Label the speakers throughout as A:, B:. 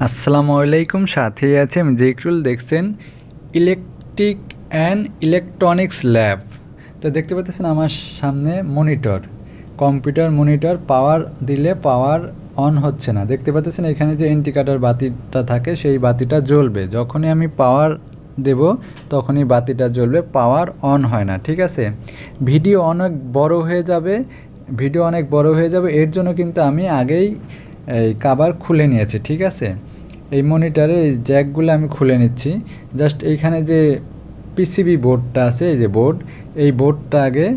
A: আসসালামু আলাইকুম, সাথে আছে আমি জিকরুল। দেখছেন ইলেকট্রিক অ্যান্ড ইলেকট্রনিক্স ল্যাব। তো দেখতে পাচ্ছেন আমার সামনে মনিটর, কম্পিউটার মনিটর। পাওয়ার দিলে পাওয়ার অন হচ্ছে না। দেখতে পাচ্ছেন এখানে যে ইন্ডিকেটর বাতিটা থাকে সেই বাতিটা জ্বলবে, যখনই আমি পাওয়ার দেব তখনই বাতিটা জ্বলবে, পাওয়ার অন হয় না। ঠিক আছে, ভিডিও অনেক বড় হয়ে যাবে, এর জন্য কিন্তু আমি আগেই এই কাভার খুলে নিয়েছি। ঠিক আছে, এই মনিটরের এই জ্যাকগুলো আমি খুলে নিচ্ছি। জাস্ট এইখানে যে পিসিবি বোর্ডটা আছে, এই যে বোর্ড, এই বোর্ডটা আগে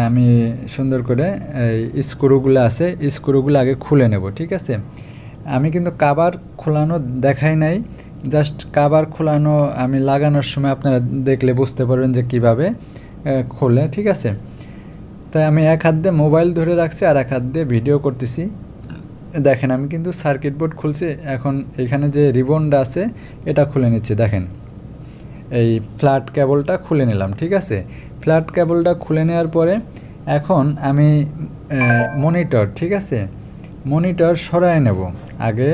A: আমি সুন্দর করে এই স্ক্রুগুলো আছে, স্ক্রুগুলো আগে খুলে নেব। ঠিক আছে, আমি কিন্তু কাভার খোলানো দেখাই নাই, জাস্ট কাভার খোলানো আমি লাগানোর সময় আপনারা দেখলে বুঝতে পারবেন যে কিভাবে খোলে। ঠিক আছে, তাই আমি এক হাত দিয়ে মোবাইল ধরে রাখছি আর এক হাত দিয়ে ভিডিও করতেছি। দেখেন আমি কিন্তু সার্কিট বোর্ড খুলছি, এখন এখানে যে রিবনটা আছে এটা খুলে নিচ্ছি। দেখেন এই ফ্ল্যাট কেবলটা খুলে নিলাম। ঠিক আছে, ফ্ল্যাট কেবলটা খুলে নেওয়ার পরে এখন আমি মনিটর, ঠিক আছে, মনিটর সরায় নেব। আগে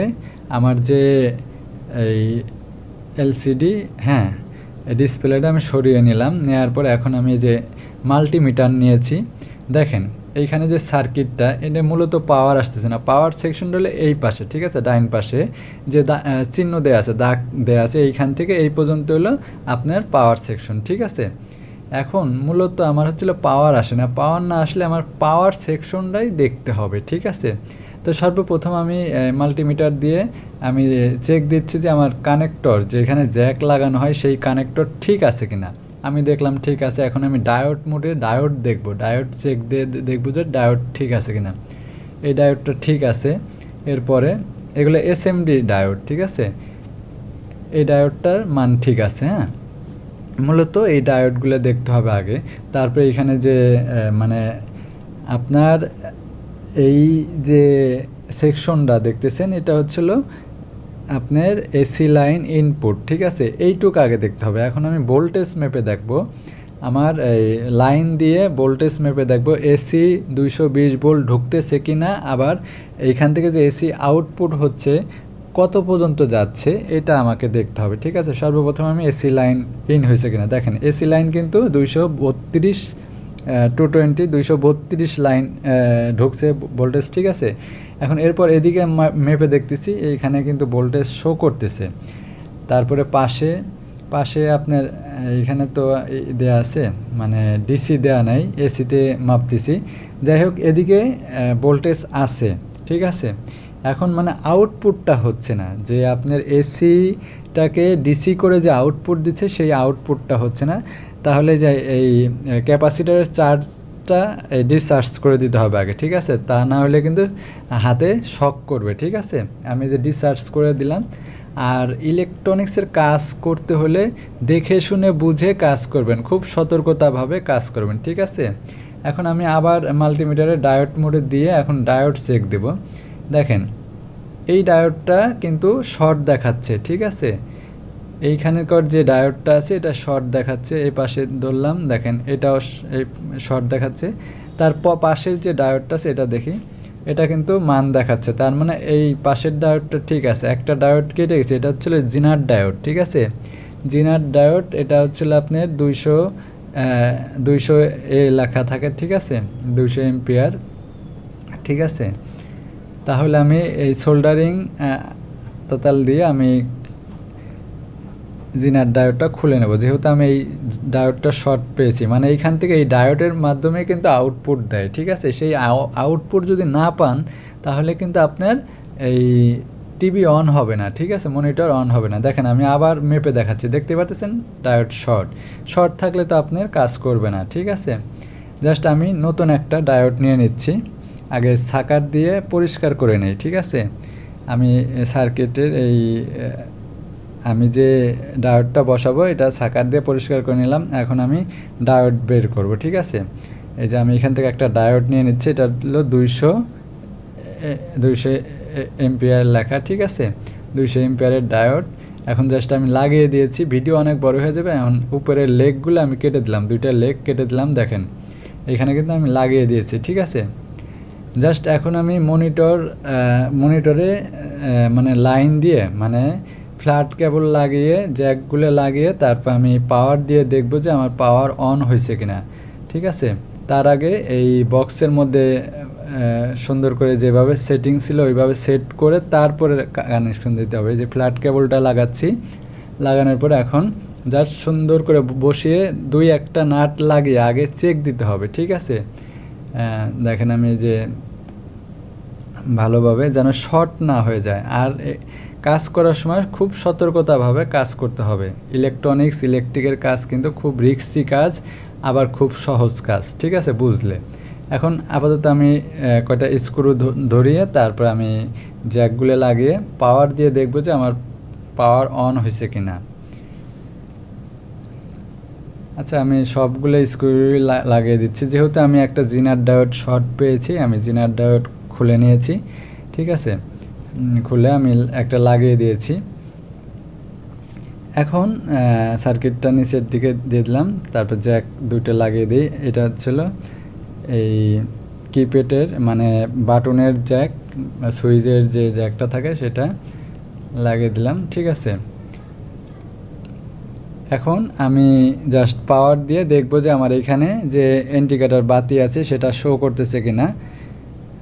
A: আমার যে এই এলসিডি, হ্যাঁ, ডিসপ্লেটা আমি সরিয়ে নিলাম, নেওয়ার পরে এখন আমি যে মাল্টিমিটার নিয়েছি। দেখেন এইখানে যে সার্কিটটা, এটা মূলত পাওয়ার আসতেছে না, পাওয়ার সেকশনটা হলো এই পাশে। ঠিক আছে, ডাইন পাশে যে চিহ্ন দেওয়া আছে, দাগ দেওয়া আছে, এইখান থেকে এই পর্যন্ত হলো আপনার পাওয়ার সেকশন। ঠিক আছে, এখন মূলত আমার হচ্ছিল পাওয়ার আসে না, পাওয়ার না আসলে আমার পাওয়ার সেকশনটাই দেখতে হবে। ঠিক আছে, তো সর্বপ্রথম আমি মাল্টিমিটার দিয়ে আমি চেক দিচ্ছি যে আমার কানেক্টর, যেখানে জ্যাক লাগানো হয় সেই কানেক্টর ঠিক আছে কিনা। আমি দেখলাম ঠিক আছে। এখন আমি ডায়োড মোডে ডায়োড দেখব, ডায়োড চেক দিয়ে দেখব যে ডায়োড ঠিক আছে কিনা। এই ডায়োডটা ঠিক আছে। এরপরে এগুলো এসএমডি ডায়োড। ঠিক আছে, এই ডায়োডটার মান ঠিক আছে। হ্যাঁ, মূলত এই ডায়োডগুলো দেখতে হবে আগে। তারপরে এখানে যে মানে আপনার এই যে সেকশনটা দেখতেছেন, এটা হচ্ছিল আপনার এসি লাইন ইনপুট। ঠিক আছে, এইটুকু আগে দেখতে হবে। এখন আমি ভোল্টেজ মেপে দেখব, আমার এই লাইন দিয়ে ভোল্টেজ মেপে দেখব এসি 220 ভোল্ট ঢুকতেছে কি না, আবার এইখান থেকে যে এসি আউটপুট হচ্ছে কত পর্যন্ত যাচ্ছে এটা আমাকে দেখতে হবে। ঠিক আছে, সর্বপ্রথম আমি এসি লাইন ইন হয়েছে কিনা দেখেন, এসি লাইন কিন্তু 232 232 লাইন ঢুকছে ভোল্টেজ। ঠিক আছে, এখন এরপর এদিকে মেপে দেখতেছি, এইখানে কিন্তু ভোল্টেজ শো করতেছে। তারপরে পাশে পাশে আপনার এইখানে তো দেয়া আছে, মানে ডিসি দেয়া নাই, এসিতে মাপতেছি। যাই হোক, এদিকে ভোল্টেজ আছে। ঠিক আছে, এখন মানে আউটপুটটা হচ্ছে না, যে আপনার এসিটাকে ডিসি করে যে আউটপুট দিচ্ছে সেই আউটপুটটা হচ্ছে না। তাহলে যে এই ক্যাপাসিটরের চার্জটা ডিসচার্জ করে দিতে হবে আগে। ঠিক আছে, তা না হলে কিন্তু হাতে শক করবে। ঠিক আছে, আমি যে ডিসচার্জ করে দিলাম। আর ইলেকট্রনিক্সের কাজ করতে হলে দেখে শুনে বুঝে কাজ করবেন, খুব সতর্কতাভাবে কাজ করবেন। ঠিক আছে, এখন আমি আবার মাল্টিমিটারে ডায়োড মোডে দিয়ে এখন ডায়োড চেক দেব। দেখেন এই ডায়োডটা কিন্তু শর্ট দেখাচ্ছে। ঠিক আছে, এইখানেকার যে ডায়োডটা আছে এটা শর্ট দেখাচ্ছে, এই পাশে ধরলাম, দেখেন এটাও এই শর্ট দেখাচ্ছে। তারপর পাশের যে ডায়োডটা আছে এটা দেখি, এটা কিন্তু মান দেখাচ্ছে, তার মানে এই পাশের ডায়োডটা ঠিক আছে। একটা ডায়োড কেটে গেছে, এটা হচ্ছিল জিনার ডায়োড। ঠিক আছে, জিনার ডায়োড, এটা হচ্ছিল আপনার 200 এ লেখা থাকে। ঠিক আছে, 200 এম্পিয়ার। ঠিক আছে, তাহলে আমি এই সোল্ডারিং তাতাল দিয়ে আমি জিনার ডায়োডটা খুলে নেব, যেহেতু আমি এই ডায়োডটা শর্ট পেয়েছি, মানে এইখান থেকে এই ডায়োডের মাধ্যমে কিন্তু আউটপুট দেয়। ঠিক আছে, সেই আউটপুট যদি না পান তাহলে কিন্তু আপনার এই টিভি অন হবে না। ঠিক আছে, মনিটর অন হবে না। দেখেন আমি আবার মেপে দেখাচ্ছি, দেখতে পাচ্ছেন ডায়োড শর্ট থাকলে তো আপনার কাজ করবে না। ঠিক আছে, জাস্ট আমি নতুন একটা ডায়োড নিয়ে নিচ্ছি, আগে সাকার দিয়ে পরিষ্কার করে নেই। ঠিক আছে, আমি সার্কিটের এই আমি যে ডায়োডটা বসাবো এটা সাকার দিয়ে পরিষ্কার করে নিলাম। এখন আমি ডায়োড বের করব। ঠিক আছে, এই যে আমি এখান থেকে একটা ডায়োড নিয়ে নিচ্ছি, এটা হলো 200 এম্পিয়ার লেখা। ঠিক আছে, 200 এম্পিয়ারের ডায়োড। এখন জাস্ট আমি লাগিয়ে দিয়েছি, ভিডিও অনেক বড় হয়ে যাবে। এখন উপরের লেগগুলো আমি কেটে দিলাম, দুইটা লেগ কেটে দিলাম। দেখেন এখানে কিন্তু আমি লাগিয়ে দিয়েছি। ঠিক আছে, জাস্ট এখন আমি মনিটরে মানে লাইন দিয়ে মানে ফ্ল্যাট কেবল লাগিয়ে জ্যাকগুলো লাগিয়ে তারপর আমি পাওয়ার দিয়ে দেখব যে আমার পাওয়ার অন হয়েছে কিনা। ঠিক আছে, তার আগে এই বক্সের মধ্যে সুন্দর করে যেভাবে সেটিং ছিল ওইভাবে সেট করে তারপরে কানেকশন দিতে হবে। যে ফ্ল্যাট কেবলটা লাগাচ্ছি, লাগানোর পরে এখন জাস্ট সুন্দর করে বসিয়ে 2-1টা নাট লাগিয়ে আগে চেক দিতে হবে। ঠিক আছে, দেখেন আমি যে ভালোভাবে যেন শর্ট না হয়ে যায়। আর কাজ করার সময় খুব সতর্কতাভাবে কাজ করতে হবে। ইলেকট্রিকের কাজ কিন্তু খুব রিস্কি কাজ, আবার খুব সহজ কাজ। ঠিক আছে, বুঝলে। এখন আপাতত আমি কয়টা স্ক্রু ধরিয়ে তারপর আমি জ্যাকগুলো লাগিয়ে পাওয়ার দিয়ে দেখব যে আমার পাওয়ার অন হয়েছে কিনা। আচ্ছা, আমি সবগুলো স্ক্রু লাগিয়ে দিচ্ছি। যেহেতু আমি একটা জিনার ডায়োড শর্ট পেয়েছি, আমি জিনার ডায়োড খুলে নিয়েছি। ঠিক আছে, খুলে আমি একটা লাগিয়ে দিয়েছি। এখন সার্কিটটা নিচের দিকে দিয়ে দিলাম, তারপর জ্যাক 2টা লাগিয়ে দিই। এটা হচ্ছিল এই কিপ্যাডের মানে বাটনের জ্যাক, সুইচের যে জ্যাকটা থাকে সেটা লাগিয়ে দিলাম। ঠিক আছে, এখন আমি জাস্ট পাওয়ার দিয়ে দেখব যে আমার এখানে যে ইন্ডিকেটর বাতি আছে সেটা শো করতেছে কিনা।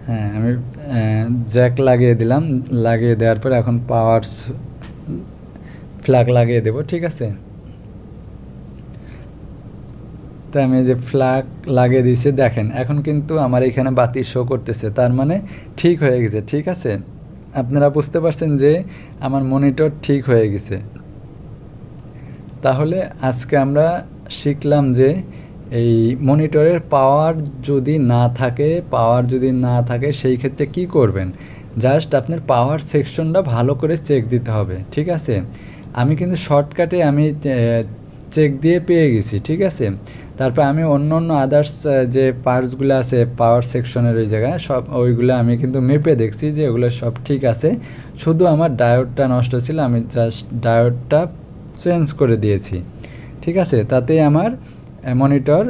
A: হ্যাঁ, আমি জ্যাক লাগিয়ে দিলাম, লাগিয়ে দেওয়ার পর এখন পাওয়ার ফ্ল্যাগ লাগিয়ে দেব। ঠিক আছে, তাই আমি যে ফ্ল্যাগ লাগিয়ে দিয়েছি, দেখেন এখন কিন্তু আমার এখানে বাতি শো করতেছে, তার মানে ঠিক হয়ে গেছে। ঠিক আছে, আপনারা বুঝতে পারছেন যে আমার মনিটর ঠিক হয়ে গেছে। তাহলে আজকে আমরা শিখলাম যে এই মনিটরের পাওয়ার যদি না থাকে সেই ক্ষেত্রে কি করবেন। জাস্ট আপনার পাওয়ার সেকশনটা ভালো করে চেক দিতে হবে। ঠিক আছে, আমি কিন্তু শর্টকাটে আমি চেক দিয়ে পেয়ে গেছি। ঠিক আছে, তারপর আমি অন্য আদার্স যে পার্টসগুলো আছে পাওয়ার সেকশনের ওই জায়গায় সব ওইগুলো আমি কিন্তু মেপে দেখছি যে ওগুলো সব ঠিক আছে। শুধু আমার ডায়োডটা নষ্ট ছিল, আমি জাস্ট ডায়োডটা চেঞ্জ করে দিয়েছি। ঠিক আছে, তাতে আমার মনিটর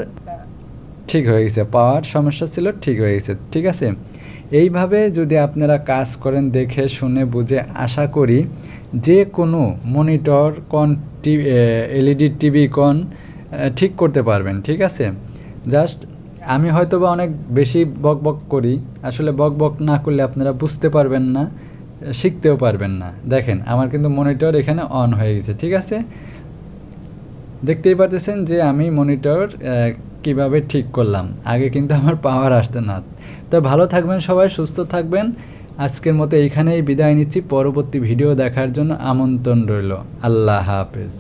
A: ঠিক হয়ে গেছে, পাওয়ার সমস্যা ছিল ঠিক হয়ে গেছে। ঠিক আছে, এইভাবে যদি আপনারা কাজ করেন দেখে শুনে বুঝে, আশা করি যে কোনো মনিটর এলইডি টিভি ঠিক করতে পারবেন। ঠিক আছে, জাস্ট আমি হয়তো বা অনেক বেশি বকবক করি, আসলে বকবক না করলে আপনারা বুঝতে পারবেন না, শিখতেও পারবেন না। দেখেন আমার কিন্তু মনিটর এখানে অন হয়ে গেছে। ঠিক আছে, দেখতেই পারতেছেন যে আমি মনিটর কিভাবে ঠিক করলাম। আগে কিন্তু আমার পাওয়ার আসতো না। তো ভালো থাকবেন সবাই, সুস্থ থাকবেন। আজকের মতো এইখানেই বিদায় নিচ্ছি। পরবর্তী ভিডিও দেখার জন্য আমন্ত্রণ রইল। আল্লাহ হাফেজ।